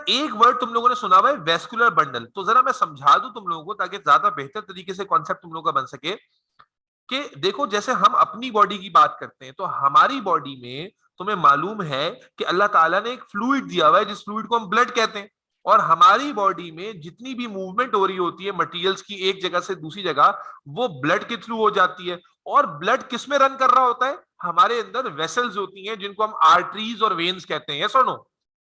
एक वर्ड तुम लोगों ने सुना हुआ है वेस्कुलर बंडल, तो जरा मैं समझा दूं तुम लोगों को ताकि ज्यादा बेहतर तरीके से कॉन्सेप्ट तुम लोगों का बन सके। कि देखो जैसे हम अपनी बॉडी की बात करते हैं तो हमारी बॉडी में तुम्हें मालूम है कि अल्लाह ताला ने एक फ्लूइड दिया हुआ है जिस फ्लूइड को हम ब्लड कहते हैं। और हमारी बॉडी में जितनी भी मूवमेंट हो रही होती है मटेरियल्स की एक जगह से दूसरी जगह, वो ब्लड के थ्रू हो जाती है। और ब्लड किस में रन कर रहा होता है? हमारे अंदर वेसल्स होती हैं जिनको हम आर्टरीज और वेन्स कहते हैं। यस और नो?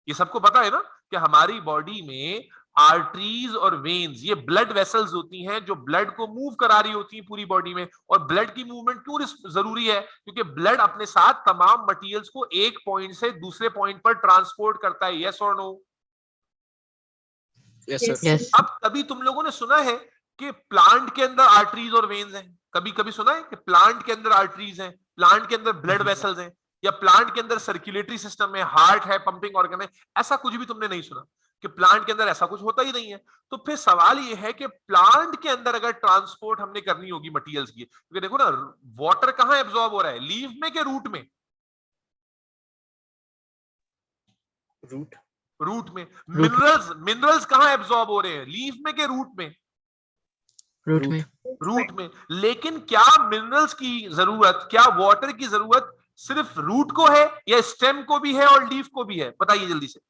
ये सबको पता है ना कि हमारी बॉडी में आर्टरीज और वेन्स ये ब्लड वेसल्स होती हैं जो ब्लड को मूव करा रही होती हैं पूरी बॉडी में। और ब्लड की मूवमेंट क्यों जरूरी है? क्योंकि ब्लड अपने साथ तमाम मटेरियल्स को एक पॉइंट से दूसरे पॉइंट पर ट्रांसपोर्ट करता है। यस और नो? Yes sir. यस। अब कभी तुम लोगों ने सुना है कि प्लांट के अंदर आर्टरीज और वेन्स हैं? कभी कभी सुना है कि प्लांट के अंदर आर्टरीज हैं, प्लांट के अंदर ब्लड वेसल्स हैं, या प्लांट के अंदर सर्कुलेटरी सिस्टम है, हार्ट है, पंपिंग ऑर्गन है? ऐसा कुछ भी तुमने नहीं सुना कि प्लांट के अंदर ऐसा कुछ होता ही नहीं है। तो फिर सवाल ये है कि प्लांट के अंदर अगर ट्रांसपोर्ट हमने करनी होगी मटेरियल्स की, क्योंकि देखो ना वाटर कहां एब्जॉर्ब हो रहा है, लीफ में के रूट में? रूट। रूट में। मिनरल्स कहां एब्जॉर्ब हो रहे हैं, लीफ में के रूट में? रूट में। रूट में। लेकिन क्या मिनरल्स की जरूरत, क्या वाटर की जरूरत सिर्फ रूट को है या स्टेम को भी है और लीफ को भी है? बताइए जल्दी से।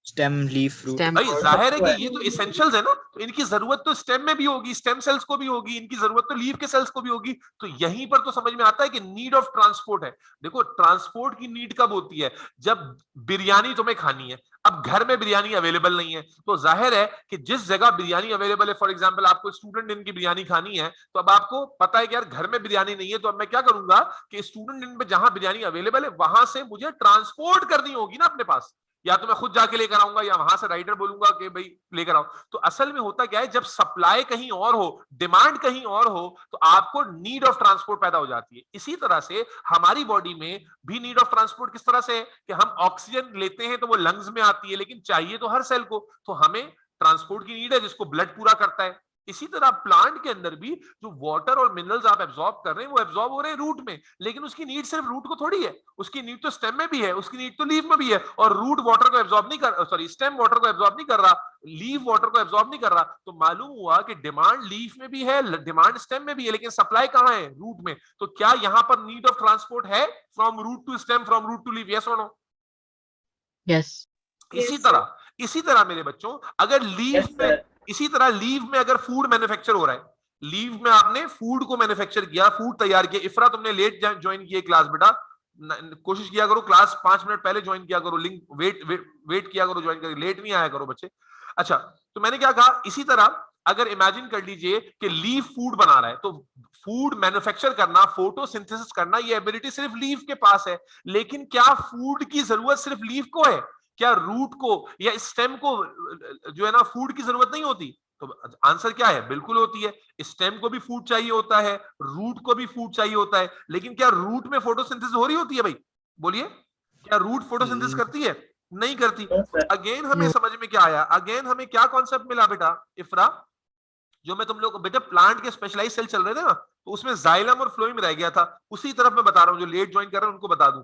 Stem, leaf, root. स्टेम। भाई जाहिर है कि ये तो इसेंशियल्स है ना, तो इनकी जरूरत तो स्टेम में भी होगी, स्टेम सेल्स को भी होगी, इनकी जरूरत तो लीफ के सेल्स को भी होगी। तो यहीं पर तो समझ में आता है कि नीड ऑफ ट्रांसपोर्ट है। देखो ट्रांसपोर्ट की नीड कब होती है? जब बिरयानी तुम्हें खानी है, अब घर में बिरयानी अवेलेबल नहीं है, तो जाहिर है कि जिस जगह बिरयानी अवेलेबल है, फॉर एग्जाम्पल आपको स्टूडेंट दिन की बिरयानी खानी है, तो अब आपको पता है कि यार घर में बिरयानी नहीं है, तो अब मैं क्या करूंगा कि स्टूडेंट दिन में जहां बिरयानी अवेलेबल है वहां से मुझे ट्रांसपोर्ट करनी होगी ना अपने पास। या तो मैं खुद जाके लेकर आऊंगा या वहां से राइडर बोलूंगा कि भाई लेकर आओ। तो असल में होता क्या है, जब सप्लाई कहीं और हो, डिमांड कहीं और हो, तो आपको नीड ऑफ ट्रांसपोर्ट पैदा हो जाती है। इसी तरह से हमारी बॉडी में भी नीड ऑफ ट्रांसपोर्ट किस तरह से है कि हम ऑक्सीजन लेते हैं तो वो लंग्स में आती है, लेकिन चाहिए तो हर सेल को, तो हमें ट्रांसपोर्ट की नीड है जिसको ब्लड पूरा करता है। इसी तरह प्लांट के अंदर भी जो वाटर और मिनरल्स आप एब्जॉर्ब कर रहे हैं वो एब्जॉर्ब हो रहे हैं रूट में, लेकिन उसकी नीड सिर्फ रूट को थोड़ी है, उसकी नीड तो स्टेम में भी है, उसकी नीड तो लीफ में भी है। और रूट वाटर को एब्जॉर्ब नहीं कर, सॉरी स्टेम वाटर को एब्जॉर्ब नहीं कर रहा, लीफ वाटर को एब्जॉर्ब नहीं कर रहा। तो मालूम हुआ कि डिमांड लीफ में भी है, डिमांड स्टेम में भी है, लेकिन सप्लाई कहां है? रूट में। तो क्या यहां पर नीड ऑफ ट्रांसपोर्ट है from root to stem, from root to leaf? Yes और नो? यस। इसी तरह मेरे बच्चों, अगर लीफ में, इसी तरह लीव में अगर फूड मैन्युफैक्चर हो रहा है, लीव में आपने फूड को मैन्युफैक्चर किया, फूड तैयार किया। इफ्रा तुमने लेट ज्वाइन किया क्लास, बेटा कोशिश किया करो क्लास 5 मिनट पहले ज्वाइन किया करो, लिंक वेट किया करो ज्वाइन करके, लेट नहीं आया करो बच्चे। अच्छा, तो मैंने क्या कहा, इसी तरह अगर इमेजिन कर लीजिए कि लीव फूड बना रहा है, तो फूड मैन्युफैक्चर करना, फोटोसिंथेसिस करना, ये एबिलिटी सिर्फ लीव के पास है। लेकिन क्या फूड की जरूरत सिर्फ लीव को है? क्या रूट को या स्टेम को जो है ना फूड की जरूरत नहीं होती? तो आंसर क्या है, बिल्कुल होती है। स्टेम को भी फूड चाहिए होता है, रूट को भी फूड चाहिए होता है। लेकिन क्या रूट में फोटोसिंथेसिस हो रही होती है? भाई बोलिए, क्या रूट फोटोसिंथेसिस करती है? नहीं करती। अगेन हमें समझ में क्या आया, अगेन हमें क्या कॉन्सेप्ट मिला बेटा इफ्रा, जो मैं तुम लोग को बेटा प्लांट के स्पेशलाइज सेल चल रहे थे ना, तो उसमें जाइलम और फ्लोएम रह गया था, उसी तरफ मैं बता रहा हूं, जो लेट ज्वाइन कर रहे हैं उनको बता दूं।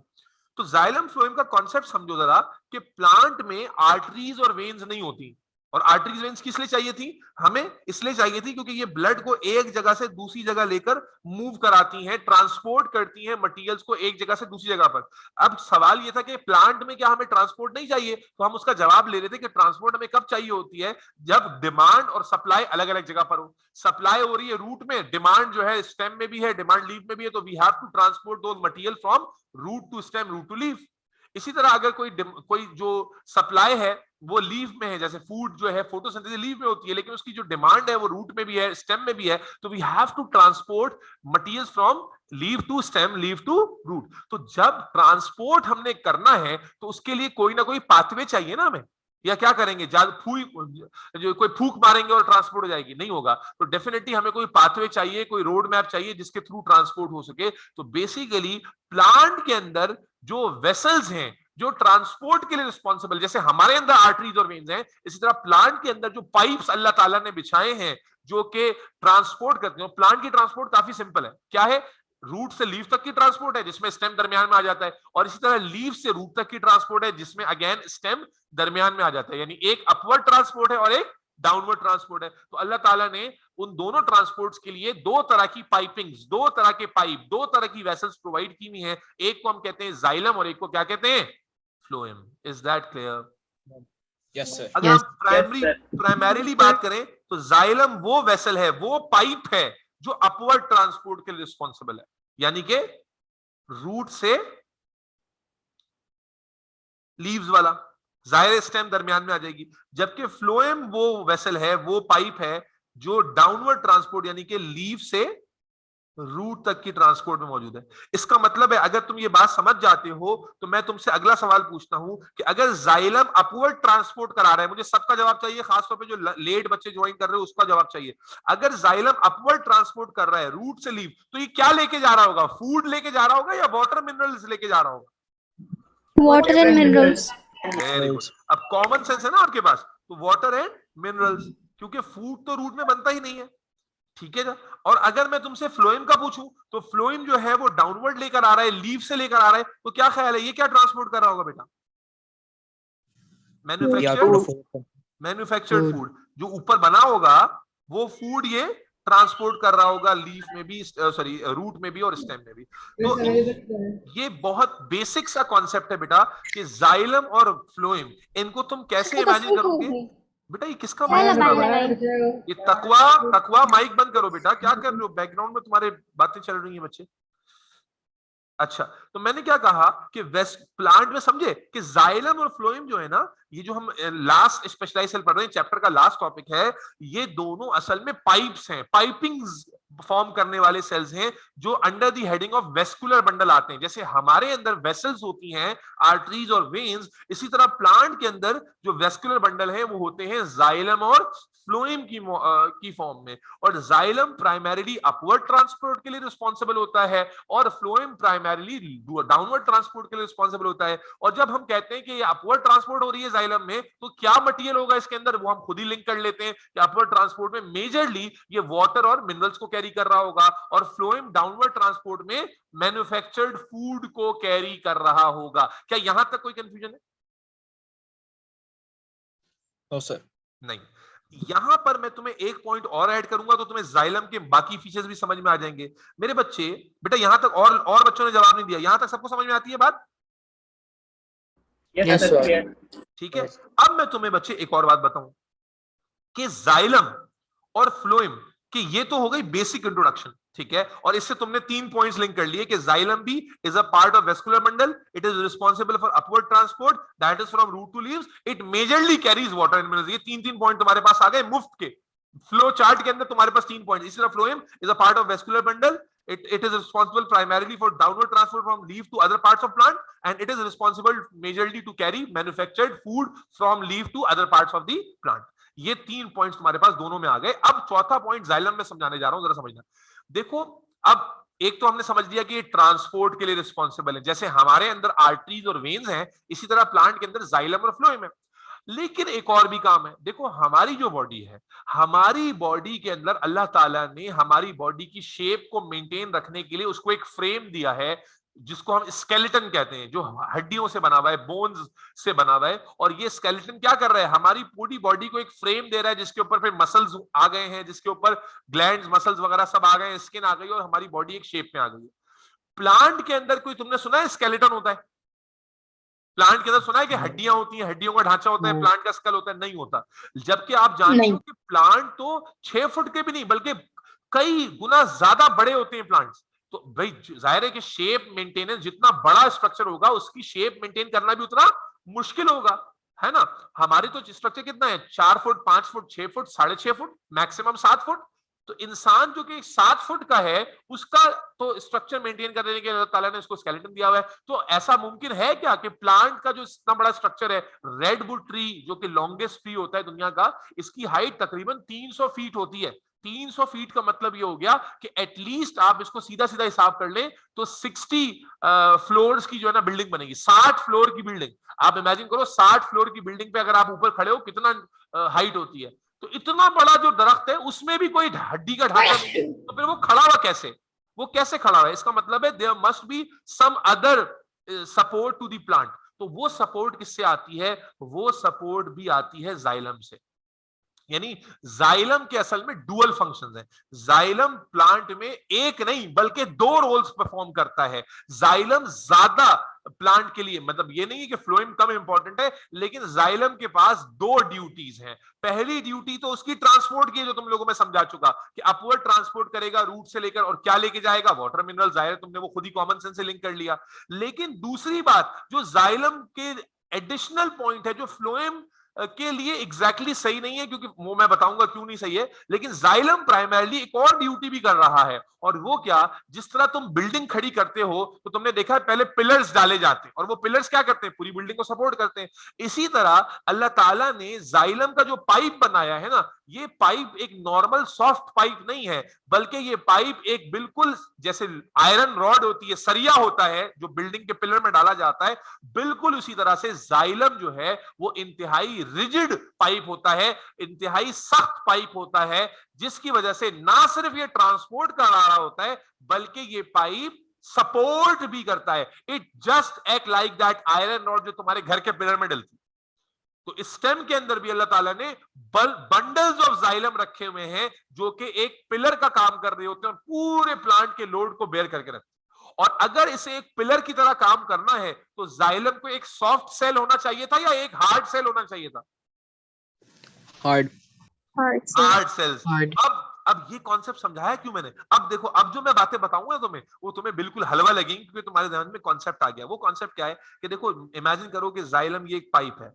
तो जाइलम फ्लोएम का कॉन्सेप्ट समझो जरा कि प्लांट में आर्टरीज और वेन्स नहीं होती। और आर्टरीज वेन्स किस लिए चाहिए थी? हमें इसलिए चाहिए थी क्योंकि ये ब्लड को एक जगह से दूसरी जगह लेकर मूव कराती हैं, ट्रांसपोर्ट करती हैं मटेरियल्स को एक जगह से दूसरी जगह पर। अब सवाल ये था कि प्लांट में क्या हमें ट्रांसपोर्ट नहीं चाहिए? तो हम उसका जवाब ले रहे थे कि ट्रांसपोर्ट हमें कब चाहिए होती है, जब डिमांड और सप्लाई अलग अलग जगह पर हो। सप्लाई हो रही है रूट में, डिमांड जो है स्टेम में भी है, डिमांड लीफ में भी है, तो we have to transport those material from root to stem, root to leaf. इसी तरह अगर कोई जो सप्लाई है वो लीफ में है, जैसे फूड जो है फोटोसिंथेसिस लीफ में होती है, लेकिन उसकी जो डिमांड है वो रूट में भी है, स्टेम में भी है, तो we have to transport materials from leaf to stem, leaf to root. तो जब ट्रांसपोर्ट हमने करना है तो उसके लिए कोई ना कोई पाथवे चाहिए ना हमें, या क्या करेंगे, जो कोई फूक मारेंगे और ट्रांसपोर्ट हो जाएगी? नहीं होगा। तो डेफिनेटली हमें कोई पाथवे चाहिए, कोई रोड मैप चाहिए जिसके थ्रू ट्रांसपोर्ट हो सके। तो बेसिकली प्लांट के अंदर जो वेसल्स हैं जो ट्रांसपोर्ट के लिए रिस्पॉन्सिबल, जैसे हमारे अंदर आर्टरीज और वेन्स हैं, इसी तरह प्लांट के अंदर जो पाइप्स अल्लाह ताला ने बिछाए हैं जो कि ट्रांसपोर्ट करते हैं। प्लांट की ट्रांसपोर्ट काफी सिंपल है, क्या है, रूट से लीफ तक की ट्रांसपोर्ट है जिसमें स्टेम दरमियान में आ जाता है, और इसी तरह लीफ से रूट तक की ट्रांसपोर्ट है जिसमें अगेन स्टेम दरमियान में आ जाता है। यानी एक अपवर्ड ट्रांसपोर्ट है और एक डाउनवर्ड ट्रांसपोर्ट है। तो अल्लाह ताला ने उन दोनों ट्रांसपोर्ट्स के लिए दो तरह की पाइपिंग्स, दो तरह के पाइप, दो तरह की वेसल्स प्रोवाइड की हुई है। एक को हम कहते हैं जाइलम और एक को क्या कहते हैं, phloem. Is that clear? Yes, sir. अगर हम प्राइमरीली बात करें तो जाइलम वो वेसल है, वो पाइप है जो अपवर्ड ट्रांसपोर्ट के लिए रिस्पॉन्सिबल है, यानी कि रूट से लीव्स वाला, जायर स्टेम दरमियान में आ जाएगी। जबकि फ्लोएम वो वेसल है, वो पाइप है जो डाउनवर्ड ट्रांसपोर्ट यानी कि लीव से रूट तक की ट्रांसपोर्ट में मौजूद है। इसका मतलब है अगर तुम ये बात समझ जाते हो तो मैं तुमसे अगला सवाल पूछता हूं कि अगर जाइलम अपवर्ड ट्रांसपोर्ट करा रहा है, मुझे सबका जवाब चाहिए, खासतौर पे जो लेट बच्चे ज्वाइन कर रहे हो उसका जवाब चाहिए। अगर जाइलम अपवर्ड ट्रांसपोर्ट कर रहा है रूट से लीव, तो ये क्या लेके जा रहा होगा? फूड लेके जा रहा होगा या वाटर मिनरल्स लेके जा रहा होगा? Water and minerals. Very good. अब कॉमन सेंस है ना आपके पास, तो वाटर एंड मिनरल्स, क्योंकि फूड तो रूट में बनता ही नहीं है, ठीक है ना। और अगर मैं तुमसे फ्लोएम का पूछूं तो फ्लोएम जो है वो डाउनवर्ड लेकर आ रहा है, लीव से लेकर आ रहा है, तो क्या ख्याल है ये क्या ट्रांसपोर्ट कर रहा होगा बेटा? मैन्युफैक्चर्ड फूड जो ऊपर बना होगा वो फूड ये ट्रांसपोर्ट कर रहा होगा, लीफ में भी, सॉरी रूट में भी और स्टेम में भी। तो ये बहुत बेसिक सा कॉन्सेप्ट है बेटा कि जाइलम और फ्लोएम, इनको तुम कैसे इमेजिन करोगे बेटा? ये किसका माइक है? ये तकवा माइक बंद करो बेटा, क्या कर रहे हो? बैकग्राउंड में तुम्हारे बातें चल रही हैं बच्चे। अच्छा, तो मैंने क्या कहा कि वेस्ट प्लांट में समझे कि जाइलम और फ्लोएम जो है ना, ये जो हम लास्ट स्पेशलाइज सेल पढ़ रहे हैं, चैप्टर का लास्ट टॉपिक है, ये दोनों असल में पाइप्स हैं, पाइपिंग्स फॉर्म करने वाले सेल्स हैं जो under the heading of vascular bundle आते हैं। जैसे हमारे अंदर वेसल्स होती हैं, आर्टरीज और वेन्स, इसी तरह प्लांट के अंदर जो वेस्कुलर बंडल है वो होते हैं जाइलम और फ्लोएम की फॉर्म में। और जाइलम प्राइमरीली अपवर्ड ट्रांसपोर्ट के लिए रिस्पॉन्सिबल होता है और फ्लोएम प्राइमरीली डाउनवर्ड ट्रांसपोर्ट के लिए रिस्पॉन्सिबल होता है। और जब हम कहते हैं कि ये अपवर्ड ट्रांसपोर्ट हो रही है जाइलम में, तो क्या मटेरियल होगा इसके अंदर, वो हम खुद ही लिंक कर लेते हैं कि अपवर्ड ट्रांसपोर्ट में मेजरली ये वाटर और मिनरल्स को कैरी कर रहा होगा, और फ्लोएम डाउनवर्ड ट्रांसपोर्ट में मैन्युफैक्चर्ड फूड को कैरी कर रहा होगा। क्या यहां तक कोई कंफ्यूजन है? No sir. नहीं। यहां पर मैं तुम्हें एक पॉइंट और ऐड करूंगा तो तुम्हें जाइलम के बाकी फीचर्स भी समझ में आ जाएंगे। मेरे बच्चे बेटा यहां तक और बच्चों ने जवाब नहीं दिया, यहां तक सबको समझ में आती है बात? Yes, sir. ठीक है। अब मैं तुम्हें बच्चे एक और बात बताऊं कि जाइलम और फ्लोएम कि ये तो हो गई बेसिक इंट्रोडक्शन, ठीक है। और इससे तुमने 3 पॉइंट्स लिंक कर लिए कि जाइलम भी is a part of vascular bundle, it is responsible for upward transport that is from root to leaves, it majorly carries water and minerals. ये 3 पॉइंट तुम्हारे पास आ गए मुफ्त के। फ्लो चार्ट के अंदर तुम्हारे पास 3 पॉइंट। इसी तरह phloem is a part of vascular bundle, it is responsible primarily for downward transport from leaf to other parts of plant, and it is responsible majorly to carry manufactured food from leaf to other parts of the plant. ये 3 points तुम्हारे पास दोनों में आ गए। अब चौथा point xylem में समझाने जा रहा हूं, जरा समझना। देखो, अब एक तो हमने समझ लिया कि ट्रांसपोर्ट के लिए रिस्पॉन्सिबल है, जैसे हमारे अंदर आर्टरीज और वेन्स हैं, इसी तरह प्लांट के अंदर जाइलम और फ्लोएम है। लेकिन एक और भी काम है। देखो, हमारी जो बॉडी है, हमारी बॉडी के अंदर अल्लाह ताला ने हमारी बॉडी की शेप को मेंटेन रखने के लिए उसको एक फ्रेम दिया है जिसको हम स्केलेटन कहते हैं, जो हड्डियों से बना हुआ है, बोन्स से बना हुआ है। और ये स्केलेटन क्या कर रहा है, हमारी पूरी बॉडी को एक फ्रेम दे रहा है जिसके ऊपर फिर मसल्स आ गए हैं, जिसके ऊपर ग्लैंड्स, मसल्स वगैरह सब आ गए हैं, स्किन आ गई और हमारी बॉडी एक शेप में आ गई है। प्लांट के अंदर कोई तुमने सुना है स्केलेटन होता है? प्लांट के अंदर सुना है कि हड्डियां होती हैं, हड्डियों का ढांचा होता है, प्लांट का स्कल होता है? नहीं होता। जबकि आप जानते हो कि प्लांट तो 6 फुट के भी नहीं बल्कि कई गुना ज्यादा बड़े होते हैं प्लांट्स। तो भाई जाहिर है कि शेप मेंटेनेंस, जितना बड़ा स्ट्रक्चर होगा उसकी शेप मेंटेन करना भी उतना मुश्किल होगा, है ना। हमारे तो स्ट्रक्चर कितना है, 4 foot, 5 foot, 6 foot, 6.5 foot, maximum 7 foot. तो इंसान जो कि 7 फुट का है, उसका तो स्ट्रक्चर मेंटेन करने के लिए अल्लाह ताला ने उसको स्केलेटन दिया हुआ है। तो ऐसा मुमकिन है क्या कि प्लांट का जो इतना बड़ा स्ट्रक्चर है, रेडवुड ट्री जो कि लॉन्गेस्ट ट्री होता है दुनिया का, इसकी हाइट तकरीबन 300 फीट होती है। 300 फीट का मतलब ये हो गया कि एटलीस्ट आप इसको सीधा सीधा हिसाब कर लें तो 60 फ्लोर्स की जो है ना बिल्डिंग बनेगी। 60 फ्लोर की बिल्डिंग आप इमेजिन करो, 60 फ्लोर की बिल्डिंग पे अगर आप ऊपर खड़े हो कितना हाइट होती है। तो इतना बड़ा जो दरख्त है उसमें भी कोई हड्डी का ढांचा नहीं है, तो फिर वो खड़ा हुआ कैसे? वो कैसे खड़ा है? इसका मतलब है there must be some other support to the plant. तो वो सपोर्ट किससे आती है? वो सपोर्ट भी आती है जाइलम से। यानी जाइलम के असल में डुअल फंक्शंस हैं। जाइलम प्लांट में एक नहीं बल्कि दो रोल्स परफॉर्म करता है। जाइलम ज्यादा प्लांट के लिए, मतलब ये नहीं है कि फ्लोएम कम इंपॉर्टेंट है, लेकिन जाइलम के पास दो ड्यूटीज हैं। पहली ड्यूटी तो उसकी ट्रांसपोर्ट की है, जो तुम लोगों में समझा चुका कि अपवर्ड ट्रांसपोर्ट करेगा रूट से लेकर, और क्या लेके जाएगा? Water mineral. जाहिर तुमने वो खुद ही कॉमन सेंस से लिंक कर लिया। लेकिन दूसरी बात जो जाइलम के एडिशनल पॉइंट है, जो फ्लोएम के लिए एग्जैक्टली सही नहीं है, क्योंकि वो मैं बताऊंगा क्यों नहीं सही है, लेकिन जाइलम प्राइमरली एक और ड्यूटी भी कर रहा है। और वो क्या? जिस तरह तुम बिल्डिंग खड़ी करते हो तो तुमने देखा है पहले पिलर्स डाले जाते हैं, और वो पिलर्स क्या करते हैं? पूरी बिल्डिंग को सपोर्ट करते हैं। इसी तरह अल्लाह ताला ने जाइलम का जो पाइप बनाया है ना, ये पाइप एक नॉर्मल सॉफ्ट पाइप नहीं है, बल्कि ये पाइप एक बिल्कुल जैसे आयरन रॉड होती है, सरिया होता है जो बिल्डिंग के पिलर में डाला जाता है, बिल्कुल उसी तरह से जाइलम जो है वो इंतहाई रिजिड पाइप होता है, इंतहाई सख्त पाइप होता है, जिसकी वजह से ना सिर्फ ये ट्रांसपोर्ट कर रहा होता है, बल्कि ये पाइप सपोर्ट भी करता है। It just act like that iron rod जो तुम्हारे घर के पिलर में डलती। तो इस स्टेम के अंदर भी अल्लाह ताला ने बंडल्स ऑफ जाइलम रखे हुए हैं, जो कि एक पिलर का काम कर रहे होते हैं और पूरे प्लांट के लोड को बेयर करके रखते हैं। और अगर इसे एक पिलर की तरह काम करना है तो जाइलम को एक सॉफ्ट सेल होना चाहिए था या एक हार्ड सेल होना चाहिए था? Hard. Hard cells. Hard. अब ये कॉन्सेप्ट समझाया क्यों मैंने? अब देखो, अब जो मैं बातें बताऊंगा तुम्हें, वो तुम्हें बिल्कुल हलवा लगेंगी, क्योंकि तुम्हारे ध्यान में कॉन्सेप्ट आ गया। वो कॉन्सेप्ट क्या है कि देखो, इमेजिन करो कि जाइलम ये एक पाइप है।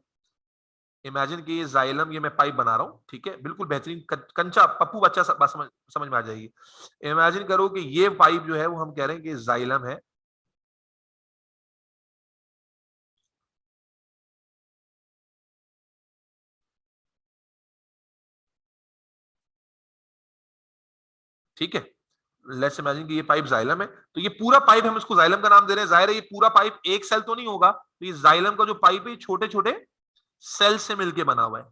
इमेजिन कि ये जाइलम, ये मैं पाइप बना रहा हूं, ठीक है, बिल्कुल बेहतरीन कंचा पप्पू बच्चा समझ में आ जाएगी। इमेजिन करो कि ये पाइप जो है वो हम कह रहे हैं कि जाइलम है। ठीक है, लेट्स इमेजिन कि ये पाइप जाइलम है, तो ये पूरा पाइप हम इसको जाइलम का नाम दे रहे हैं। जाहिर है ये पूरा पाइप एक सेल तो नहीं होगा, तो ये जाइलम का जो पाइप है छोटे छोटे सेल से मिलकर बना हुआ है।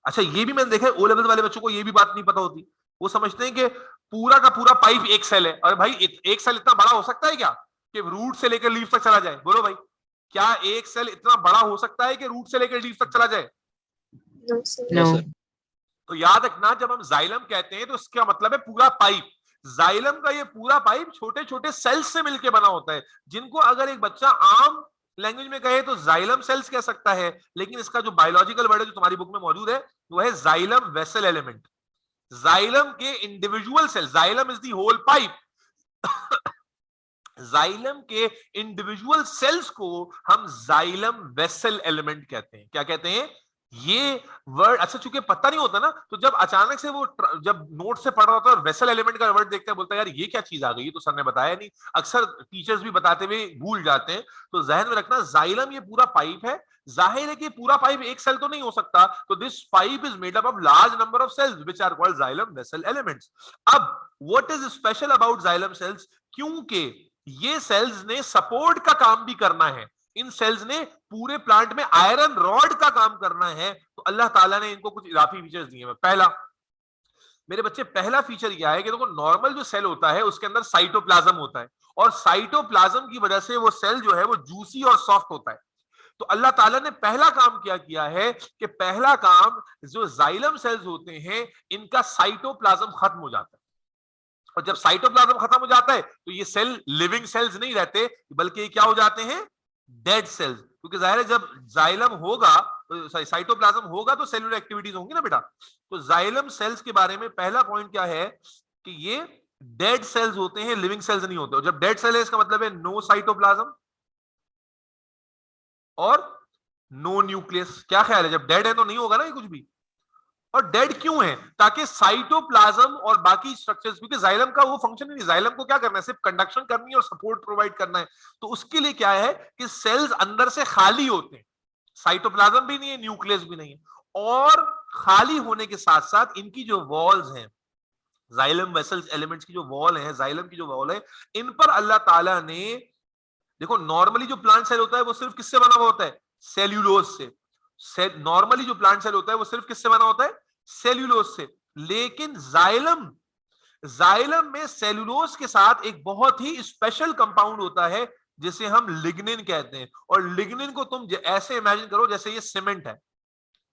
अच्छा, ये भी मैंने देखा है ओ लेवल वाले बच्चों को ये भी बात नहीं पता होती। वो समझते हैं कि पूरा का पूरा पाइप एक सेल है। और भाई एक सेल इतना बड़ा हो सकता है क्या कि रूट से लेकर लीफ तक चला जाए? बोलो भाई, क्या एक सेल इतना बड़ा हो सकता है कि रूट से लेकर लीफ तक चला जाए? No, No. sir. तो याद रखना, जब हम जाइलम कहते हैं तो इसका मतलब है पूरा पाइप। जाइलम का ये पूरा पाइप छोटे छोटे सेल्स से मिलकर बना होता है, जिनको अगर एक बच्चा आम लैंग्वेज में कहे तो जाइलम सेल्स कह सकता है, लेकिन इसका जो बायोलॉजिकल वर्ड है जो तुम्हारी बुक में मौजूद है वो है जाइलम वेसल एलिमेंट। जाइलम के individual cell, xylem is the whole pipe, xylem के इंडिविजुअल सेल्स को हम जाइलम वेसल एलिमेंट कहते हैं। क्या कहते हैं? ये वर्ड अच्छा चूंकि पता नहीं होता ना, तो जब अचानक से वो जब नोट से पढ़ रहा होता है और वेसल एलिमेंट का वर्ड देखता है, बोलता है यार ये क्या चीज आ गई, ये तो सर ने बताया नहीं। अक्सर टीचर्स भी बताते हुए भूल जाते हैं। तो जहन में रखना, जाइलम ये पूरा पाइप है। जाहिर है कि पूरा पाइप एक सेल तो नहीं हो सकता, तो this pipe is made up of large number of cells which are called xylem vessel elements. अब what is special about xylem cells? क्योंकि ये सेल्स ने सपोर्ट का काम भी करना है, इन सेल्स ने पूरे प्लांट में आयरन रॉड का काम करना है, तो अल्लाह ताला ने इनको कुछ इजाफी फीचर्स दिए हैं। पहला, मेरे बच्चे, पहला फीचर यह है कि देखो, नॉर्मल जो सेल होता है उसके अंदर साइटोप्लाज्म होता है, और साइटोप्लाज्म की वजह से वो सेल जो है वो जूसी और सॉफ्ट होता है। तो अल्लाह ताला ने पहला काम क्या किया है कि पहला काम, जो जाइलम सेल्स होते हैं इनका साइटोप्लाज्म खत्म हो जाता है। और जब साइटोप्लाज्म खत्म हो जाता है तो ये सेल लिविंग सेल्स नहीं रहते, बल्कि ये क्या हो जाते हैं? Dead cells. क्योंकि जाहिर है जब जाइलम होगा, साइटोप्लाज्म होगा तो सेलुलर एक्टिविटीज होंगी ना बेटा। तो जाइलम सेल्स के बारे में पहला पॉइंट क्या है कि ये डेड सेल्स होते हैं, लिविंग सेल्स नहीं होते। और जब डेड सेल है इसका मतलब है नो साइटोप्लाज्म और नो न्यूक्लियस। क्या ख्याल है, जब डेड है तो नहीं होगा ना ये कुछ भी। और डेड क्यों है? ताकि साइटोप्लाज्म और बाकी स्ट्रक्चर्स, क्योंकि जाइलम का वो फंक्शन ही नहीं, जाइलम को क्या करना है? सिर्फ कंडक्शन करनी है और सपोर्ट प्रोवाइड करना है। तो उसके लिए क्या है कि सेल्स अंदर से खाली होते हैं, साइटोप्लाज्म भी नहीं है, न्यूक्लियस भी नहीं है। और खाली होने के साथ साथ इनकी जो वॉल्स हैं, जाइलम वेसल्स एलिमेंट्स की जो वॉल है, जाइलम की जो वॉल है, इन पर अल्लाह ताला ने, देखो नॉर्मली जो प्लांट सेल होता है वो सिर्फ किससे बना हुआ होता है? सेल्यूलोज से। नॉर्मली जो प्लांट सेल होता है वो सिर्फ किससे बना होता है? सेल्यूलोज से। लेकिन जाइलम में सेलुलोज के साथ एक बहुत ही स्पेशल कंपाउंड होता है जिसे हम लिग्निन कहते हैं। और लिग्निन को तुम ऐसे इमेजिन करो जैसे ये सीमेंट है।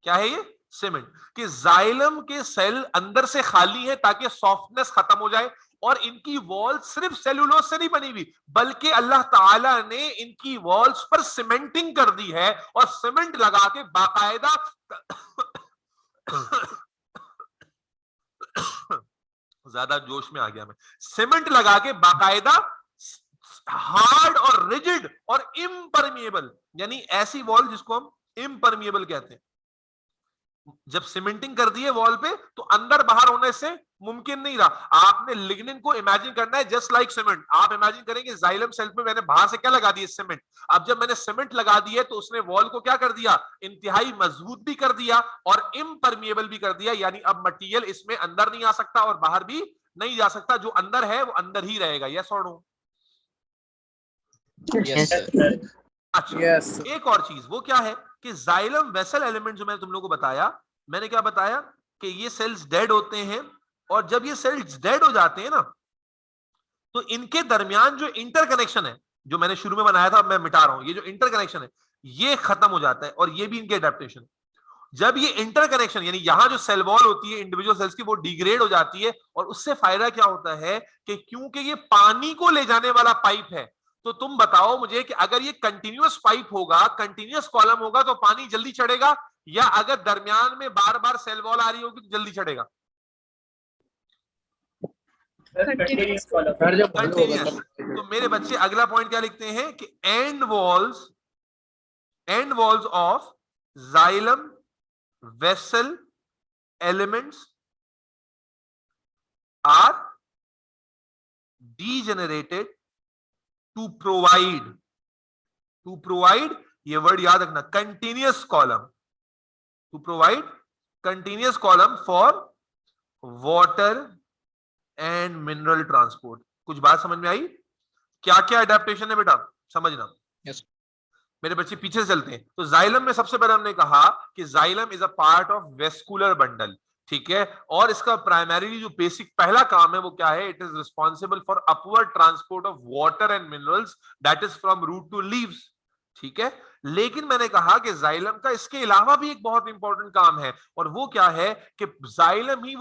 क्या है ये? सीमेंट। कि जाइलम के सेल अंदर से खाली है ताकि सॉफ्टनेस खत्म हो जाए, और इनकी वॉल सिर्फ सेलुलोज से नहीं बनी हुई, बल्कि अल्लाह ताला ने इनकी वॉल्स पर सीमेंटिंग कर दी है, और सीमेंट लगा के बाकायदा ज्यादा जोश में आ गया मैं। सीमेंट लगा के बाकायदा हार्ड और रिजिड और इम्परमिएबल, यानी ऐसी वॉल जिसको हम इम्परमिएबल कहते हैं। जब सीमेंटिंग कर दी है वॉल पे तो अंदर बाहर होने से मुमकिन नहीं रहा। आपने लिग्निन को इमेजिन करना है जस्ट लाइक सीमेंट। आप इमेजिन करेंगे जाइलम सेल पे मैंने बाहर से क्या लगा दी है? सीमेंट। अब जब मैंने सीमेंट लगा दी है तो उसने वॉल को क्या कर दिया? इंतहाई मजबूत भी कर दिया और इम्परमिएबल भी कर दिया, यानी अब मटेरियल इसमें अंदर नहीं आ सकता और बाहर भी नहीं जा सकता। जो अंदर है वो अंदर ही रहेगा। यस और नो? Yes, sir. अच्छा, एक और चीज वो क्या है कि जाइलम वेसल एलिमेंट जो मैंने तुम लोगों को बताया, मैंने क्या बताया कि ये सेल्स डेड होते हैं, और जब ये सेल्स डेड हो जाते हैं ना तो इनके दरमियान जो इंटरकनेक्शन है जो मैंने शुरू में बनाया था, अब मैं मिटा रहा हूं, ये जो इंटरकनेक्शन है ये खत्म हो जाता है, और ये भी इनके एडेप्टेशन। जब ये इंटरकनेक्शन यानी यहां जो सेल वॉल होती है इंडिविजुअल सेल्स की वो डिग्रेड हो जाती है, और उससे फायदा क्या होता है कि क्योंकि ये पानी को ले जाने वाला पाइप है, तो तुम बताओ मुझे कि अगर ये कंटिन्यूअस पाइप होगा, कंटिन्यूअस कॉलम होगा, तो पानी जल्दी चढ़ेगा, या अगर दरमियान में बार बार सेल वॉल आ रही होगी तो जल्दी चढ़ेगा? Continuous. कंटिन्यूअस। तो मेरे बच्चे अगला पॉइंट क्या लिखते हैं कि end walls of xylem vessel elements are degenerated to provide, ये वर्ड याद रखना, continuous column, to provide continuous column for water and mineral transport. कुछ बात समझ में आई? क्या क्या एडेप्टेशन है बेटा, समझना। Yes. मेरे बच्चे पीछे से चलते हैं। तो जाइलम में सबसे पहले हमने कहा कि xylem is a part of vascular bundle, ठीक है, और इसका प्राइमरीली जो बेसिक पहला काम है वो क्या है? It is responsible for upward transport of water and minerals, that is from root to leaves, ठीक है। लेकिन मैंने कहा कि जाइलम का इसके अलावा भी एक बहुत इंपॉर्टेंट काम है, और वो क्या है कि जाइलम ही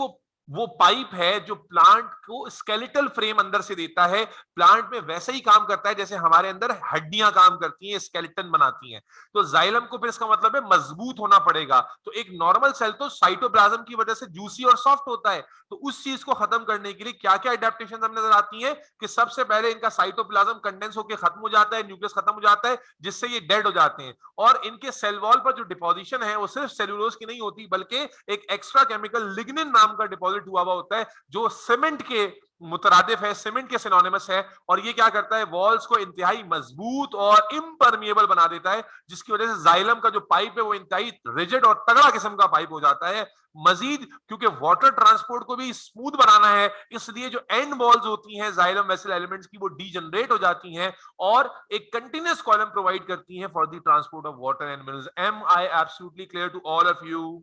वो पाइप है जो प्लांट को स्केलेटल फ्रेम अंदर से देता है। प्लांट में वैसे ही काम करता है जैसे हमारे अंदर हड्डियां काम करती हैं, स्केलेटन बनाती हैं। तो जाइलम को फिर इसका मतलब है मजबूत होना पड़ेगा। तो एक नॉर्मल सेल तो साइटोप्लाज्म की वजह से जूसी और सॉफ्ट होता है, तो उस चीज को खत्म करने के लिए क्या क्या एडेप्टेशन हमें नजर आती है कि सबसे पहले इनका साइटोप्लाज्म कंडेंस होकर खत्म हो जाता है, न्यूक्लियस खत्म हो जाता है, जिससे ये डेड हो जाते हैं। और इनके सेल वॉल पर जो डिपोजिशन है वो सिर्फ सेल्यूलोज की नहीं होती, बल्कि एक एक्स्ट्रा केमिकल लिग्निन नाम का डिपोजिट हुआ होता है जो सीमेंट के मुतरादिफ है, सीमेंट के सिनोनिमस है। और ये क्या करता है? वॉल्स को इंतहाई मजबूत और इम्परमिएबल बना देता है, जिसकी वजह से जाइलम का जो पाइप है वो इंतहाई रिजिड और तगड़ा किस्म का पाइप हो जाता है। मजीद क्योंकि वाटर ट्रांसपोर्ट को भी स्मूथ बनाना है, इसलिए जो एंड वॉल्स होती हैं जाइलम वेसल एलिमेंट्स की वो डीजनरेट हो जाती हैं और एक कंटिन्यूअस कॉलम प्रोवाइड करती हैं for the transport of water and minerals. Am I absolutely clear to all of you?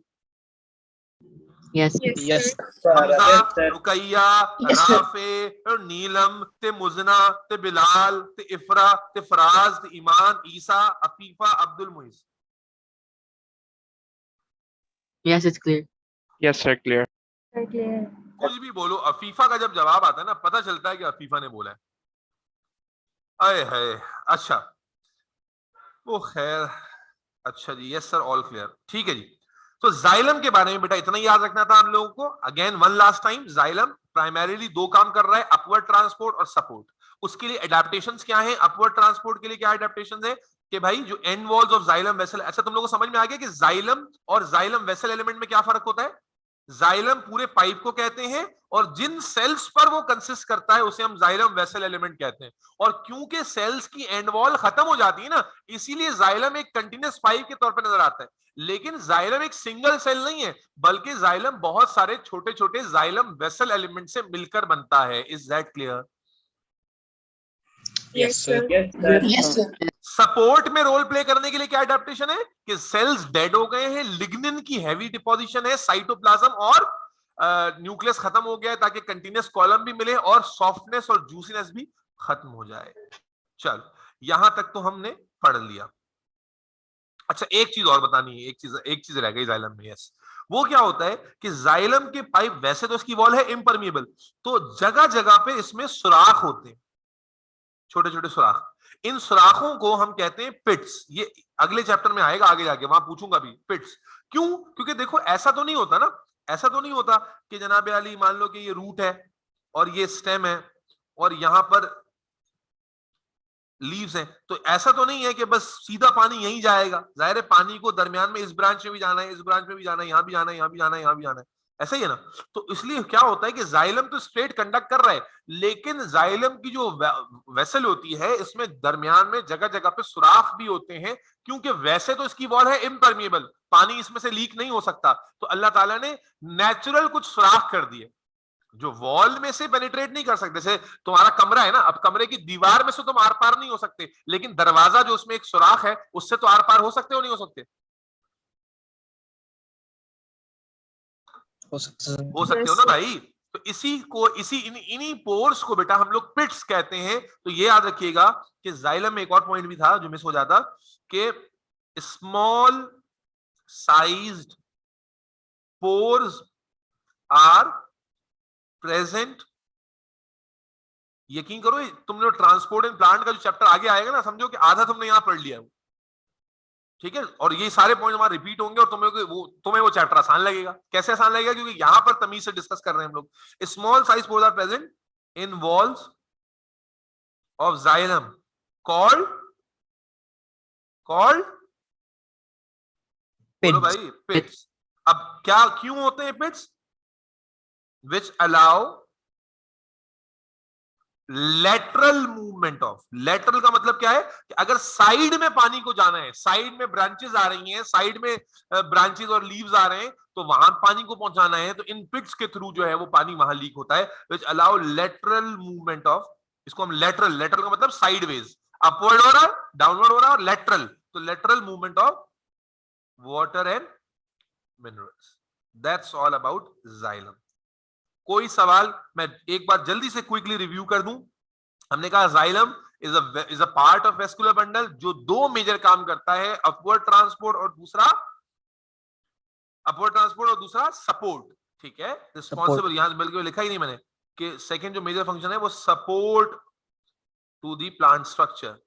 Yes. Yes. Hamza, Ruqaiya, Rafay, Neelam, ते मुजना, ते बिलाल, ते इफरा, ते फराज, ते ईमान, ईसा, Afifa, Abdul Muiz. Yes, it's clear. Yes, sir, clear. कुछ भी बोलो, अफीफा का जब जवाब आता है ना पता चलता है कि अफीफा ने बोला है। अरे है, अच्छा वो खैर, अच्छा जी, यस सर, ऑल क्लियर, ठीक है जी। तो जाइलम के बारे में बेटा इतना ही याद रखना था हम लोगों को। Again one last time, xylem primarily दो काम कर रहा है, अपवर्ड ट्रांसपोर्ट और सपोर्ट। उसके लिए एडेप्टेशंस क्या है? अपवर्ड ट्रांसपोर्ट के लिए क्या एडेप्टेशंस है कि भाई जो and walls of xylem vessel, अच्छा तुम लोगों को समझ में आ गया कि जाइलम और जाइलम वेसल एलिमेंट में क्या फर्क होता है? जाइलम पूरे पाइप को कहते हैं और जिन सेल्स पर वो कंसिस्ट करता है उसे हम जाइलम वेसल एलिमेंट कहते हैं। और क्योंकि सेल्स की एंड वॉल खत्म हो जाती है ना, इसीलिए जाइलम एक कंटिन्यूअस पाइप के तौर पर नजर आता है। लेकिन जाइलम एक सिंगल सेल नहीं है, बल्कि जाइलम बहुत सारे छोटे छोटे जाइलम वेसल एलिमेंट से मिलकर बनता है। Is that clear? Yes, sir. Yes, sir. Support में रोल प्ले करने के लिए क्या एडेप्टेशन है कि सेल्स डेड हो गए हैं, लिग्निन की हैवी डिपोजिशन है साइटोप्लाज्म और न्यूक्लियस खत्म हो गया है ताकि कंटिन्यूअस कॉलम भी मिले और सॉफ्टनेस और जूसीनेस भी खत्म हो जाए। चल यहां तक तो हमने पढ़ लिया। अच्छा एक चीज और बतानी है, एक चीज रह गई जाइलम में। यस, वो क्या होता है कि जाइलम के पाइप, वैसे तो इसकी वॉल है इम्परमिएबल, तो जगह जगह पे इसमें सुराख होते हैं, छोटे छोटे सुराख। इन सुराखों को हम कहते हैं पिट्स। ये अगले चैप्टर में आएगा आगे जाके, वहां पूछूंगा भी पिट्स क्यों। क्योंकि देखो ऐसा तो नहीं होता ना, ऐसा तो नहीं होता कि जनाब अली मान लो कि ये रूट है और ये स्टेम है और यहां पर लीव्स हैं, तो ऐसा तो नहीं है कि बस सीधा पानी यहीं जाएगा। जाहिर है पानी को दरमियान में इस ब्रांच में भी जाना है, इस ब्रांच में भी जाना है, यहां भी जाना है, यहां भी जाना है, यहां भी जाना है, ऐसा ही है ना। तो इसलिए क्या होता है कि जाइलम तो स्ट्रेट कंडक्ट कर रहा है, लेकिन जाइलम की जो वेसल होती है इसमें दरमियान में जगह जगह पे सुराख भी होते हैं, क्योंकि वैसे तो इसकी वॉल है इम्परमिएबल, पानी इसमें से लीक नहीं हो सकता, तो अल्लाह ताला ने नेचुरल कुछ सुराख कर दिए जो वॉल में से पेनिट्रेट नहीं कर सकते। जैसे तुम्हारा कमरा है ना, अब कमरे की दीवार में से तुम आर पार नहीं हो सकते, लेकिन दरवाजा जो उसमें एक सुराख है उससे तो आर पार हो सकते हो, नहीं हो सकते? हो सकते हो ना भाई। तो इसी को इन्हीं पोर्स को बेटा हम लोग पिट्स कहते हैं। तो ये याद रखिएगा कि जाइलम में एक और पॉइंट भी था जो मिस हो जाता, कि small sized pores are present. यकीन करो तुमने ट्रांसपोर्ट एंड प्लांट का जो चैप्टर आगे आएगा ना, समझो कि आधा तुमने यहां पढ़ लिया है, ठीक है। और ये सारे पॉइंट हमारे रिपीट होंगे और तुम्हें वो चैप्टर आसान लगेगा। कैसे आसान लगेगा? क्योंकि यहां पर तमीज से डिस्कस कर रहे हैं हम लोग। Small size pores are present in walls of xylem called बोलो भाई पिट्स। अब क्या क्यों होते हैं pits? Which allow lateral movement of. Lateral का मतलब क्या है कि अगर साइड में पानी को जाना है, साइड में ब्रांचेस आ रही हैं, साइड में ब्रांचेस और लीव्स आ रहे हैं, तो वहां पानी को पहुंचाना है, तो इन पिट्स के थ्रू जो है वो पानी वहां लीक होता है। विच अलाउ लेटरल मूवमेंट ऑफ, इसको हम लेटरल का मतलब साइडवेज, अपवर्ड हो रहा है, डाउनवर्ड हो रहा है, और लेटरल, तो lateral movement of water and minerals. That's all about xylem. कोई सवाल? मैं एक बार जल्दी से क्विकली रिव्यू कर दूं। हमने कहा xylem is a part of vascular bundle जो दो मेजर काम करता है, अपवर्ड ट्रांसपोर्ट और दूसरा सपोर्ट, ठीक है। रिस्पॉन्सिबल, यहां बल्कि लिखा ही नहीं मैंने कि सेकंड जो मेजर फंक्शन है वो support to the plant structure.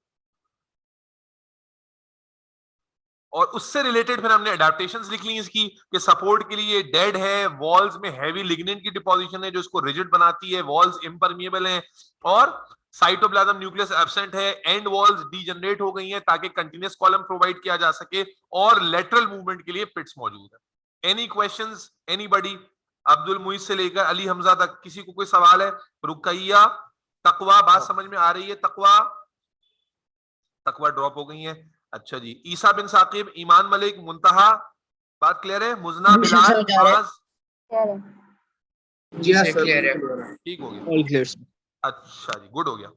और उससे रिलेटेड फिर हमने अडेप्टेशंस लिख ली इसकी, कि सपोर्ट के लिए डेड है, वॉल्स में हैवी लिग्निन की डिपोजिशन है जो इसको रिजिड बनाती है, वॉल्स इम्परमिएबल हैं, और साइटोप्लाज्म न्यूक्लियस एब्सेंट है, एंड वॉल्स डीजनरेट हो गई हैं ताकि कंटिन्यूअस कॉलम प्रोवाइड किया जा सके, और लेटरल मूवमेंट के लिए पिट्स मौजूद है। Any questions anybody? Abdul Muiz से लेकर अली हमजा तक किसी को कोई सवाल है? रुकैया, तकवा, बात समझ में आ रही है? तकवा ड्रॉप हो गई है। अच्छा जी, ईसा बिन साकिब, ईमान मलिक, मुंतहा, बात क्लियर है? मुजना, बिलाल, नमाज, जी हाँ सर, क्लियर है। ठीक हो गया? All clear. अच्छा जी, गुड हो गया।